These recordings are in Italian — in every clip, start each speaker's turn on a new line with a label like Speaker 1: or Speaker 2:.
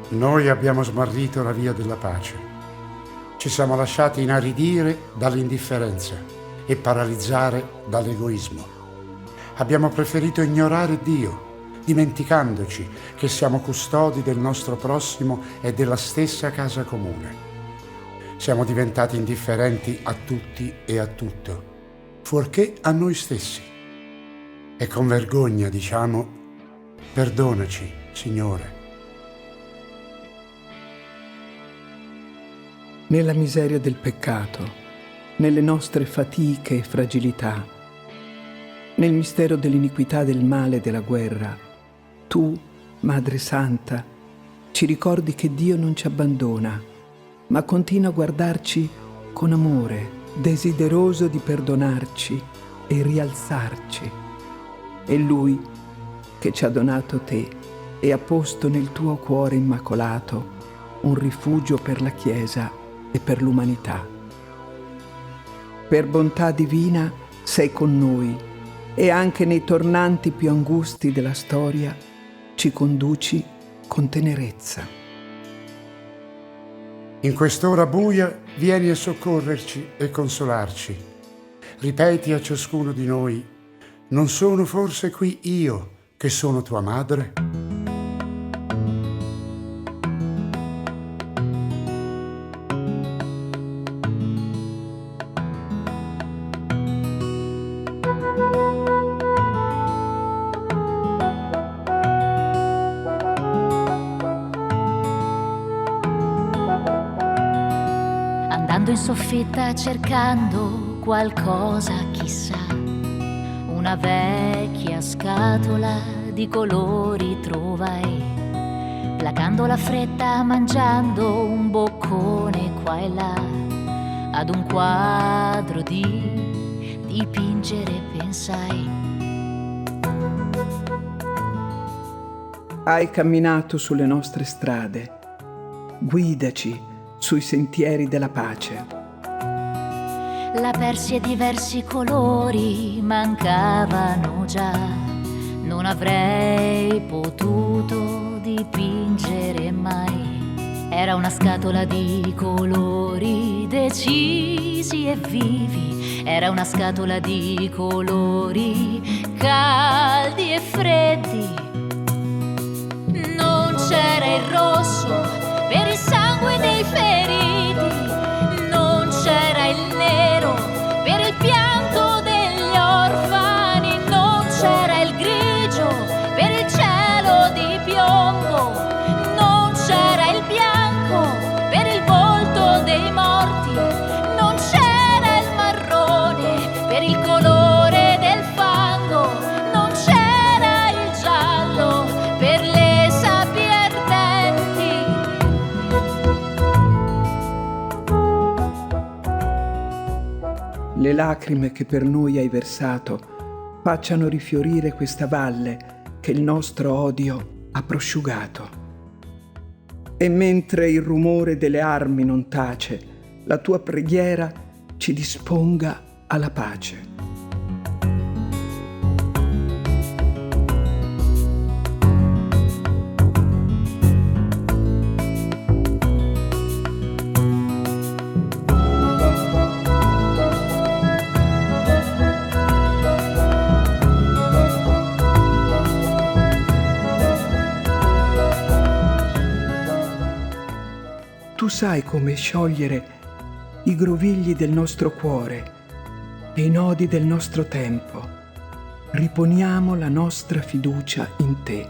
Speaker 1: Noi abbiamo smarrito la via della pace. Ci siamo lasciati inaridire dall'indifferenza e paralizzare dall'egoismo. Abbiamo preferito ignorare Dio, dimenticandoci che siamo custodi del nostro prossimo e della stessa casa comune. Siamo diventati indifferenti a tutti e a tutto, fuorché a noi stessi. E con vergogna diciamo: perdonaci, Signore.
Speaker 2: Nella miseria del peccato, nelle nostre fatiche e fragilità, nel mistero dell'iniquità, del male e della guerra, tu, Madre Santa, ci ricordi che Dio non ci abbandona, ma continua a guardarci con amore, desideroso di perdonarci e rialzarci. È Lui che ci ha donato te e ha posto nel tuo cuore immacolato un rifugio per la Chiesa e per l'umanità. Per bontà divina sei con noi e anche nei tornanti più angusti della storia ci conduci con tenerezza.
Speaker 1: In quest'ora buia vieni a soccorrerci e consolarci. Ripeti a ciascuno di noi: non sono forse qui io che sono tua madre?
Speaker 3: Andando in soffitta cercando qualcosa, chissà, una vecchia scatola di colori trovai, placando la fretta mangiando un boccone qua e là, ad un quadro di dipingere pensai.
Speaker 2: Hai camminato sulle nostre strade, guidaci sui sentieri della pace.
Speaker 3: La Persia e diversi colori mancavano già, non avrei potuto dipingere mai. Era una scatola di colori decisi e vivi, era una scatola di colori caldi e freddi. Non c'era il rosso per il sangue dei feriti, non c'era il nero per il pianto degli orfani, non c'era il grigio per il cielo di piombo, non c'era il bianco per il volto dei morti, non c'era il marrone per il colore del fango, non c'era il giallo per le sabbie ardenti.
Speaker 2: Le lacrime che per noi hai versato facciano rifiorire questa valle che il nostro odio ha prosciugato. E mentre il rumore delle armi non tace, la tua preghiera ci disponga alla pace. Tu sai come sciogliere i grovigli del nostro cuore e i nodi del nostro tempo. Riponiamo la nostra fiducia in te.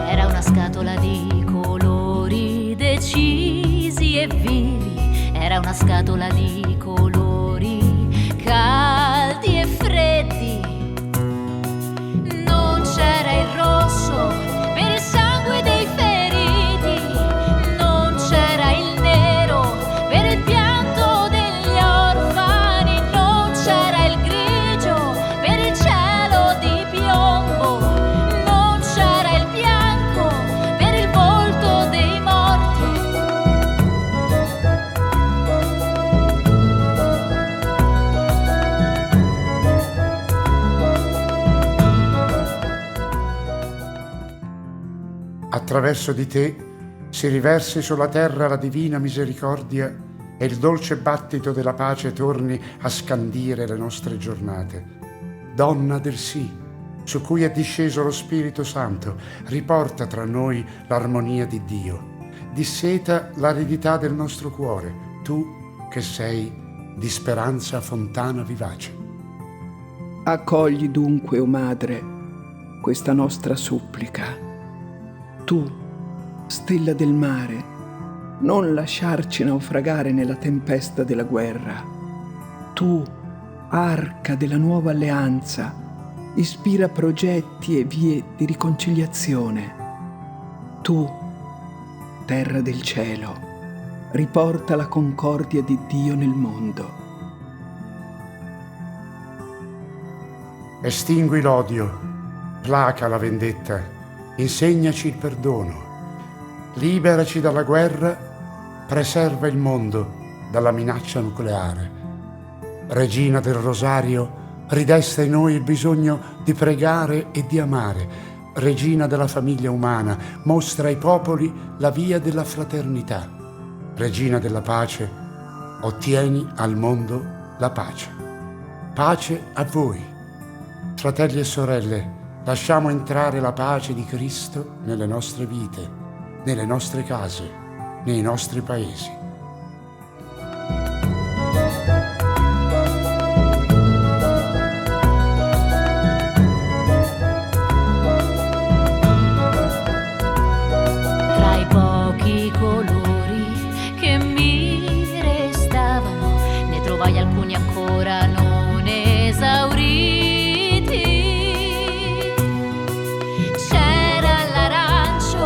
Speaker 3: Era una scatola di colori decisi e vivi, era una scatola di colori caldi e freddi. Non c'era il rosso per il sangue dei feriti, non c'era il nero per il pianto degli orfani, non c'era il grigio per il cielo di piombo, non c'era il bianco per il volto dei morti.
Speaker 1: attraverso di te si riversi sulla terra la divina misericordia e il dolce battito della pace torni a scandire le nostre giornate. Donna del sì, su cui è disceso lo Spirito Santo, riporta tra noi l'armonia di Dio. Disseta l'aridità del nostro cuore, tu che sei di speranza fontana vivace.
Speaker 2: Accogli dunque, o Madre, questa nostra supplica. Tu, stella del mare, non lasciarci naufragare nella tempesta della guerra. Tu, arca della nuova alleanza, ispira progetti e vie di riconciliazione. Tu, terra del cielo, riporta la concordia di Dio nel mondo.
Speaker 1: Estingui l'odio, placa la vendetta, insegnaci il perdono, liberaci dalla guerra, preserva il mondo dalla minaccia nucleare. Regina del Rosario, ridesta in noi il bisogno di pregare e di amare. Regina della famiglia umana, mostra ai popoli la via della fraternità. Regina della pace, ottieni al mondo la pace. Pace a voi. Fratelli e sorelle, lasciamo entrare la pace di Cristo nelle nostre vite, nelle nostre case, nei nostri paesi.
Speaker 3: Tra i pochi colori che mi restavano, ne trovai alcuni ancora non esauriti. C'era l'arancio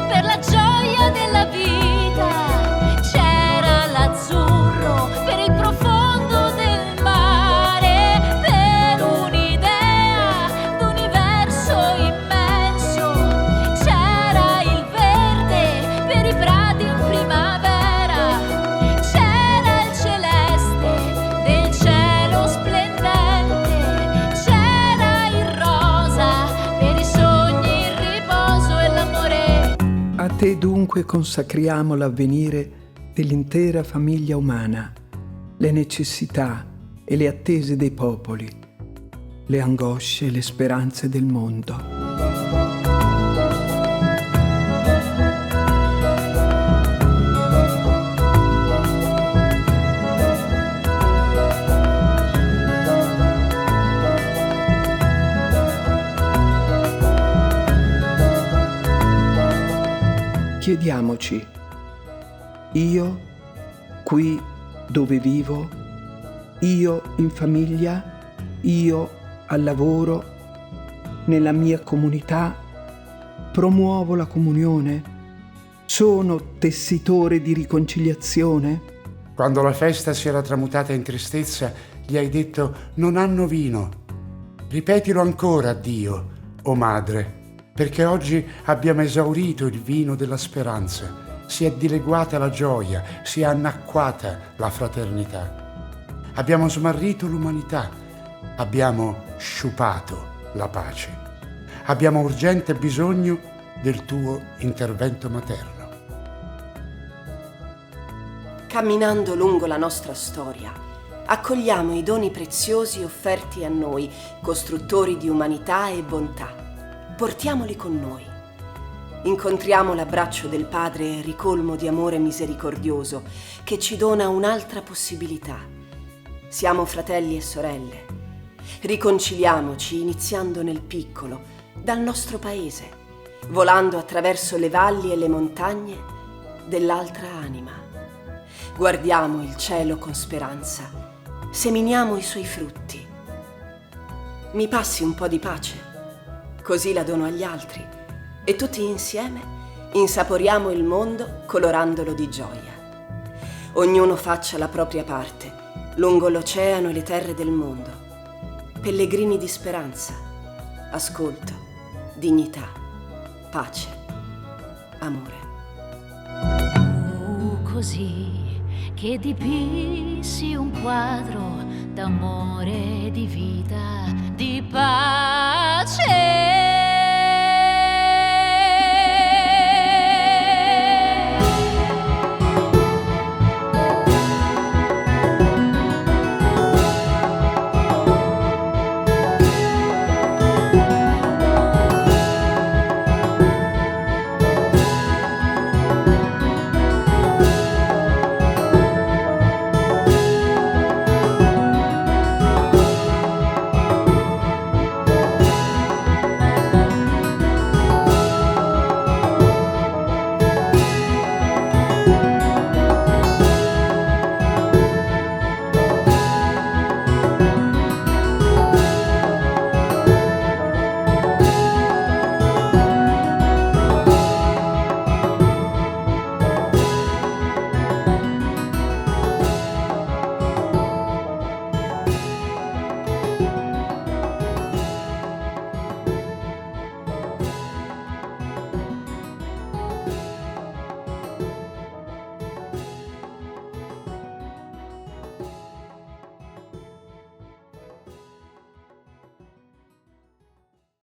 Speaker 3: per la gioia della vita, c'era l'azzurro per il profondo del mare, per un'idea d'universo immenso, c'era il verde per i prati in primavera, c'era il celeste del cielo splendente, c'era il rosa per i sogni, il riposo e l'amore.
Speaker 2: A te dunque consacriamo l'avvenire dell'intera famiglia umana, le necessità e le attese dei popoli, le angosce e le speranze del mondo. Chiediamoci, io qui dove vivo, io in famiglia, io al lavoro, nella mia comunità, promuovo la comunione, sono tessitore di riconciliazione?
Speaker 1: Quando la festa si era tramutata in tristezza, gli hai detto: non hanno vino. Ripetilo ancora a Dio, o Madre, perché oggi abbiamo esaurito il vino della speranza, si è dileguata la gioia, si è annacquata la fraternità. Abbiamo smarrito l'umanità, abbiamo sciupato la pace. Abbiamo urgente bisogno del tuo intervento materno.
Speaker 4: Camminando lungo la nostra storia, accogliamo i doni preziosi offerti a noi, costruttori di umanità e bontà. Portiamoli con noi. Incontriamo l'abbraccio del Padre ricolmo di amore misericordioso che ci dona un'altra possibilità. Siamo fratelli e sorelle. Riconciliamoci iniziando nel piccolo, dal nostro paese, volando attraverso le valli e le montagne dell'altra anima. Guardiamo il cielo con speranza, seminiamo i suoi frutti. Mi passi un po' di pace? Così la dono agli altri e tutti insieme insaporiamo il mondo colorandolo di gioia. Ognuno faccia la propria parte, lungo l'oceano e le terre del mondo. Pellegrini di speranza, ascolto, dignità, pace, amore.
Speaker 3: Così che dipinsi un quadro d'amore, di vita, di pace.